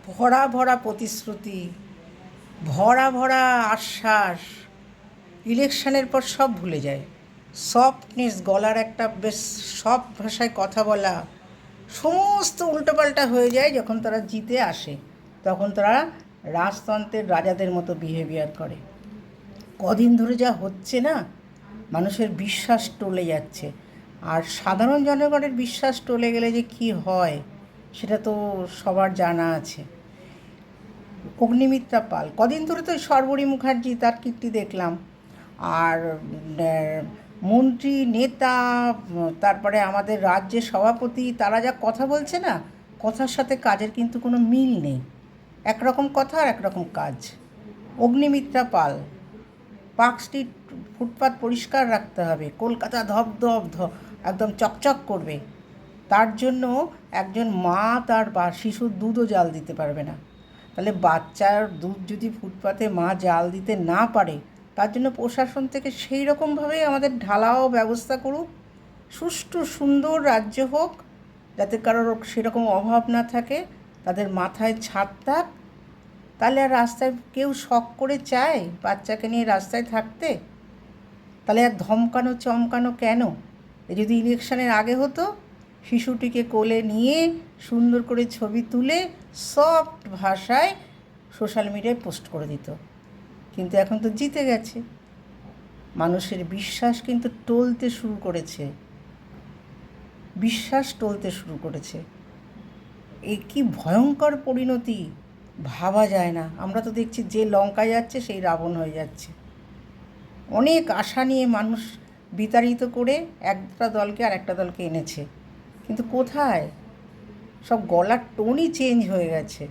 ভরা ভরা প্রতিশ্রুতি, ভরা ভরা আশ্বাস, ইলেকশনের পর সব ভুলে যায়। সফটনেস, গলার একটা বেশ সফট ভাষায় কথা বলা, সমস্ত উল্টোপাল্টা হয়ে যায় যখন তারা জিতে আসে। তখন তারা রাজতন্ত্রের রাজাদের মতো বিহেভিয়ার করে। কদিন ধরে যা হচ্ছে না, মানুষের বিশ্বাস টলে যাচ্ছে। আর সাধারণ জনগণের বিশ্বাস টলে গেলে যে কি হয় সেটা তো সবার জানা আছে। অগ্নিমিত্রা পাল, কদিন ধরে তো সর্বরী মুখার্জি তার কীর্তি দেখলাম। আর মন্ত্রী, নেতা, তারপরে আমাদের রাজ্যের সভাপতি, তারা যা কথা বলছে না, কথার সাথে কাজের কিন্তু কোনো মিল নেই। একরকম কথা আর একরকম কাজ। অগ্নিমিত্রা পাল, পার্ক স্ট্রিট ফুটপাত পরিষ্কার রাখতে হবে, কলকাতা ধপধপ একদম চকচক করবে। তার জন্য একজন মা তার শিশুর দুধও জাল দিতে পারবে না। তাহলে বাচ্চার দুধ যদি ফুটপাতে মা জাল দিতে না পারে, তার জন্য প্রশাসন থেকে সেই রকমভাবেই আমাদের ঢালাও ব্যবস্থা করুক। সুষ্ঠু সুন্দর রাজ্য হোক, যাতে কারোর সেরকম অভাব না থাকে, তাদের মাথায় ছাদ থাক। তাহলে আর রাস্তায় কেউ শখ করে চায় বাচ্চাকে নিয়ে রাস্তায় থাকতে? তাহলে আর ধমকানো চমকানো কেন? যদি ইলেকশনের আগে হতো, শিশুটিকে কোলে নিয়ে সুন্দর করে ছবি তুলে সফট ভাষায় সোশ্যাল মিডিয়ায় পোস্ট করে দিত। কিন্তু এখন তো জিতে গেছে। মানুষের বিশ্বাস কিন্তু টলতে শুরু করেছে, বিশ্বাস টলতে শুরু করেছে। এ কি ভয়ঙ্কর পরিণতি, ভাবা যায় না। আমরা তো দেখছি যে লঙ্কায় যাচ্ছে সেই রাবণ হয়ে যাচ্ছে। অনেক আশা নিয়ে মানুষ বিতাড়িত করে একটা দলকে আর একটা দলকে এনেছে, কিন্তু কোথায়? সব গলার টোনই চেঞ্জ হয়ে গেছে।